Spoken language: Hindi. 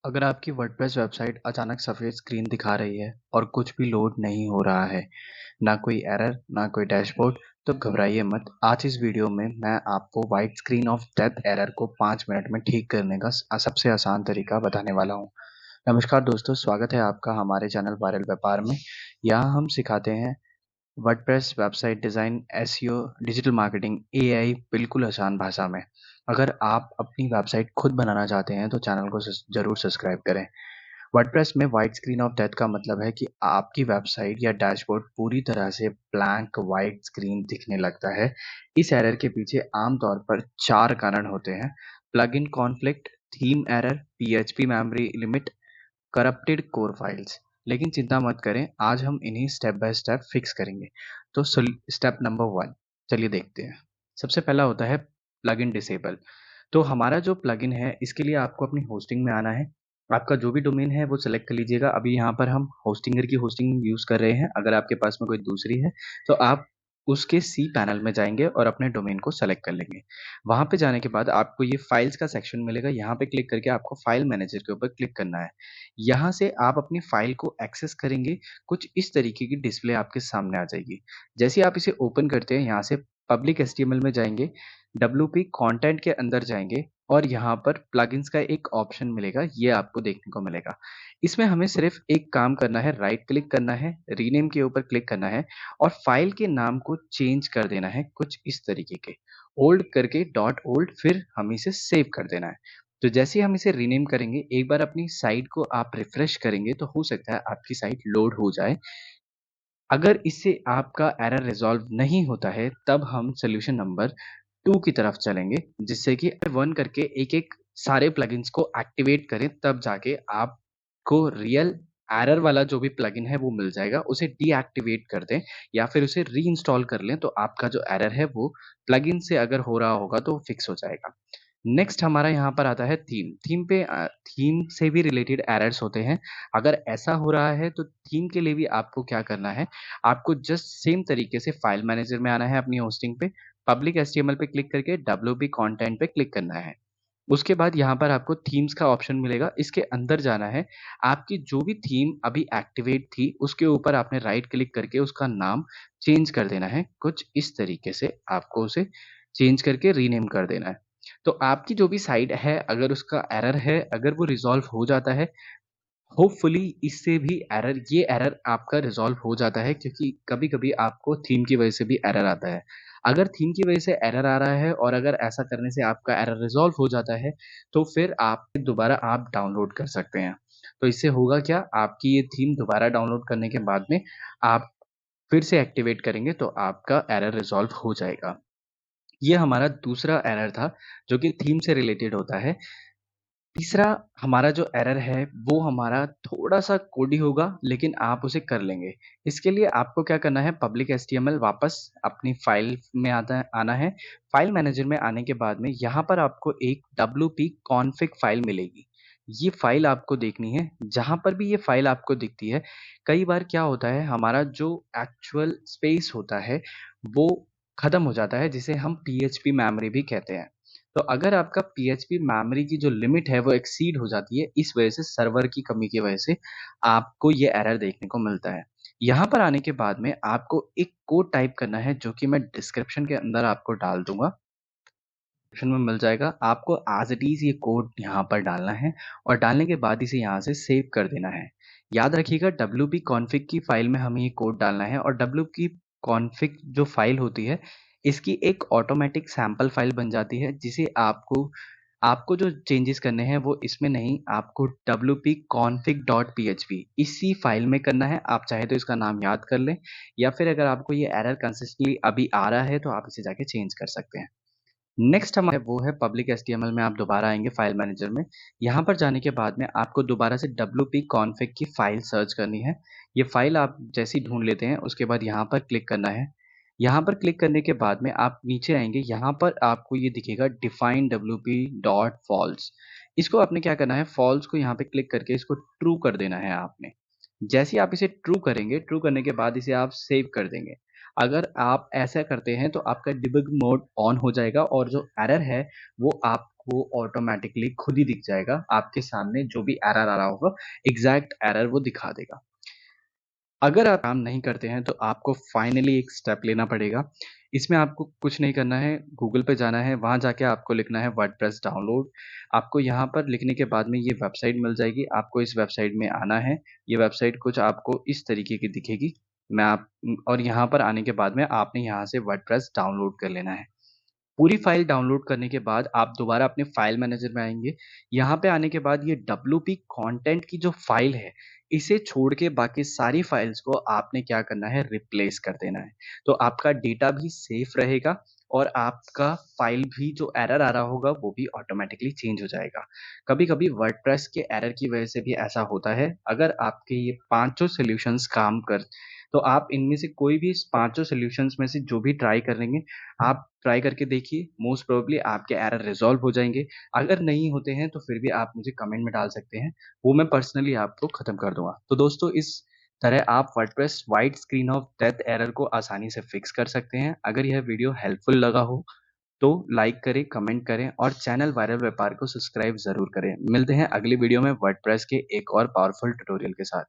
अगर आपकी वर्डप्रेस वेबसाइट अचानक सफ़ेद स्क्रीन दिखा रही है और कुछ भी लोड नहीं हो रहा है, ना कोई एरर, ना कोई डैशबोर्ड, तो घबराइए मत। आज इस वीडियो में मैं आपको white screen of death error को 5 मिनट में ठीक करने का सबसे आसान तरीका बताने वाला हूँ। नमस्कार दोस्तों, स्वागत है आपका हमारे चैनल वायरल व्यापार में। यहाँ हम सिखाते हैं WordPress website design, SEO, digital marketing, AI बिल्कुल आसान भाषा में। अगर आप अपनी वेबसाइट खुद बनाना चाहते हैं तो चैनल को ज़रूर सब्सक्राइब करें। वर्डप्रेस में वाइट स्क्रीन ऑफ डेथ का मतलब है कि आपकी वेबसाइट या डैशबोर्ड पूरी तरह से ब्लैंक वाइट स्क्रीन दिखने लगता है। इस एरर के पीछे आमतौर पर 4 कारण होते हैं: plugin conflict, theme error, PHP memory limit, corrupted core files. लेकिन चिंता मत करें, आज हम इन्हीं स्टेप बाय स्टेप फिक्स करेंगे। तो स्टेप नंबर 1 चलिए देखते हैं। सबसे पहला होता है प्लगइन डिसेबल। तो हमारा जो प्लगइन है इसके लिए आपको अपनी होस्टिंग में आना है। आपका जो भी डोमेन है वो सेलेक्ट कर लीजिएगा। अभी यहाँ पर हम होस्टिंगर की होस्टिंग यूज़ कर रहे हैं। अगर आपके पास में कोई दूसरी है तो आप उसके सी पैनल में जाएँगे और अपने डोमेन को सेलेक्ट कर लेंगे। वहाँ पे जाने के बाद आपको ये फाइल्स का सेक्शन मिलेगा। यहाँ पे क्लिक करके आपको फाइल मैनेजर के ऊपर क्लिक करना है। यहाँ से आप अपनी फाइल को एक्सेस करेंगे। कुछ इस तरीके की डिस्प्ले आपके सामने आ जाएगी। जैसे ही आप इसे ओपन करते हैं, यहाँ से पब्लिक एचटीएमएल में जाएँगे, डब्ल्यूपी कंटेंट के अंदर जाएँगे और यहाँ पर प्लगइन्स का एक ऑप्शन मिलेगा, ये आपको देखने को मिलेगा। इसमें हमें सिर्फ़ एक काम करना है, राइट क्लिक करना है, रीनेम के ऊपर क्लिक करना है और फाइल के नाम को चेंज कर देना है कुछ इस तरीके के, ओल्ड करके डॉट ओल्ड, फिर हमें इसे सेव कर देना है। तो जैसे ही हम इसे रीनेम करेंगे, एक बार अपनी साइट को आप रिफ्रेश करेंगे तो हो सकता है आपकी साइट लोड हो जाए। अगर इससे आपका एरर रिज़ॉल्व नहीं होता है, तब हम सॉल्यूशन नंबर 2 की तरफ चलेंगे, जिससे कि 1 करके एक-एक सारे प्लगइन्स को एक्टिवेट करें, तब जाके आपको रियल एरर वाला जो भी प्लगइन है वो मिल जाएगा। उसे डीएक्टिवेट कर दें या फिर उसे रीइंस्टॉल कर लें, तो आपका जो एरर है वो प्लगइन से अगर हो रहा होगा तो फिक्स हो जाएगा। नेक्स्ट हमारा यहाँ पर आता है थीम। थीम से भी रिलेटेड एरर्स होते हैं। अगर ऐसा हो रहा है तो थीम के लिए भी आपको क्या करना है, आपको जस्ट सेम तरीके से फाइल मैनेजर में आना है अपनी होस्टिंग पे, पब्लिक एचटीएमएल पे क्लिक करके डब्ल्यूपी कंटेंट पे क्लिक करना है। उसके बाद यहाँ पर आपको थीम्स का ऑप्शन मिलेगा, इसके अंदर जाना है। आपकी जो भी थीम अभी एक्टिवेट थी, उसके ऊपर आपने राइट क्लिक करके उसका नाम चेंज कर देना है। कुछ इस तरीके से आपको उसे चेंज करके रीनेम कर देना है। तो आपकी जो भी साइट है, अगर उसका एरर है, अगर वो रिज़ॉल्व हो जाता है, होपफुली इससे भी ये एरर आपका रिज़ॉल्व हो जाता है, क्योंकि कभी-कभी आपको थीम की वजह से भी एरर आता है। अगर थीम की वजह से एरर आ रहा है और अगर ऐसा करने से आपका एरर रिज़ॉल्व हो जाता है, तो फिर दोबारा आप डाउनलोड कर सकते हैं। तो इससे होगा क्या, आपकी ये थीम दोबारा डाउनलोड करने के बाद में आप फिर से एक्टिवेट करेंगे तो आपका एरर रिज़ॉल्व हो जाएगा। ये हमारा दूसरा एरर था, जो कि थीम से रिलेटेड होता है। तीसरा हमारा जो एरर है, वो हमारा थोड़ा-सा कोडी होगा, लेकिन आप उसे कर लेंगे। इसके लिए आपको क्या करना है, पब्लिक एचटीएमएल वापस अपनी फ़ाइल में आना है। फ़ाइल मैनेजर में आने के बाद में यहाँ पर आपको एक डब्ल्यूपी कॉन्फिग फ़ाइल मिलेगी। ये फ़ाइल आपको देखनी है। जहाँ पर भी ये फ़ाइल आपको दिखती है, कई बार क्या होता है, हमारा जो एक्चुअल स्पेस होता है, वो खत्म हो जाता है, जिसे हम पीएचपी मेमोरी भी कहते हैं। तो अगर आपका पीएचपी मेमोरी की जो लिमिट है वो एक्सीड हो जाती है, इस वजह से सर्वर की कमी की वजह से आपको ये एरर देखने को मिलता है। यहाँ पर आने के बाद में आपको एक कोड टाइप करना है, जो कि मैं डिस्क्रिप्शन के अंदर आपको डाल दूँगा। डिस्क्रिप्शन में मिल जाएगा। आपको एज़ इट इज़ ये कोड यहाँ पर डालना है और डालने के बाद इसे यहाँ से सेव कर देना है। याद रखिएगा, डब्ल्यूपी कॉन्फिग की फ़ाइल में हमें ये कोड डालना है और डब्ल्यूपी कॉन्फिग जो फ़ाइल होती है, इसकी एक ऑटोमैटिक सैंपल फ़ाइल बन जाती है, जिसे आपको आपको जो चेंजेस करने हैं वो इसमें नहीं, आपको wp config.php इसी फ़ाइल में करना है। आप चाहे तो इसका नाम याद कर लें, या फिर अगर आपको ये एरर कंसिस्टेंटली अभी आ रहा है तो आप इसे जाके चेंज कर सकते हैं। नेक्स्ट हमारा वो है पब्लिक एचटीएमएल में आप दोबारा आएँगे फाइल मैनेजर में। यहाँ पर जाने के बाद में आपको दोबारा से wp config की फ़ाइल सर्च करनी है। ये फ़ाइल आप जैसे ही ढूँढ लेते हैं, उसके बाद यहाँ पर क्लिक करना है। यहाँ पर क्लिक करने के बाद में आप नीचे आएँगे, यहाँ पर आपको ये दिखेगा डिफाइन wp डॉट फॉल्स। इसको आपने क्या करना है, फॉल्स को यहाँ पे क्लिक करके इसको ट्रू कर देना है आपने। जैसे ही आप इसे ट्रू करेंगे, ट्रू करने के बाद इसे आप सेव कर देंगे। अगर आप ऐसा करते हैं तो आपका डिबग मोड ऑन हो जाएगा और जो एरर है वो आपको वो ऑटोमेटिकली खुद ही दिख जाएगा आपके सामने। जो भी एरर आ रहा होगा, एग्जैक्ट एरर वो दिखा देगा। अगर आप काम नहीं करते हैं तो आपको फाइनली एक स्टेप लेना पड़ेगा। इसमें आपको कुछ नहीं करना है, गूगल पे जाना है, वहाँ जाके आपको लिखना है वर्डप्रेस डाउनलोड। आपको यहाँ पर लिखने के बाद में ये वेबसाइट मिल जाएगी, आपको इस वेबसाइट में आना है। ये वेबसाइट कुछ आपको इस तरीके की दिखेगी। मैं आप और यहाँ पर आने के बाद में आपने यहाँ से वर्डप्रेस डाउनलोड कर लेना है। पूरी फ़ाइल डाउनलोड करने के बाद आप दोबारा अपने फ़ाइल मैनेजर में आएँगे। यहाँ पे आने के बाद ये डब्ल्यूपी कंटेंट की जो फ़ाइल है, इसे छोड़ के बाकी सारी फ़ाइल्स को आपने क्या करना है, रिप्लेस कर देना है। तो आपका डेटा भी सेफ़ रहेगा और आपका फ़ाइल भी जो एरर आ रहा होगा, वो भी ऑटोमैटिकली चेंज हो जाएगा। कभी-कभी वर्डप्रेस के एरर की वजह से भी ऐसा होता है। अगर आपके ये पाँचों सॉल्यूशंस काम कर तो आप इनमें से कोई भी इस पाँचों सॉल्यूशंस में से जो भी ट्राई करेंगे, आप ट्राई करके देखिए, मोस्ट प्रोबेबली आपके एरर रिज़ॉल्व हो जाएँगे। अगर नहीं होते हैं तो फिर भी आप मुझे कमेंट में डाल सकते हैं, वो मैं पर्सनली आपको ख़त्म कर दूँगा। तो दोस्तों, इस तरह आप WordPress white screen of death error को आसानी से फिक्स कर सकते हैं। अगर यह वीडियो हेल्पफुल लगा हो तो लाइक करें, कमेंट करें और चैनल वायरल व्यापार को सब्सक्राइब ज़रूर करें। मिलते हैं अगली वीडियो में वर्डप्रेस के एक और पावरफुल ट्यूटोरियल के साथ।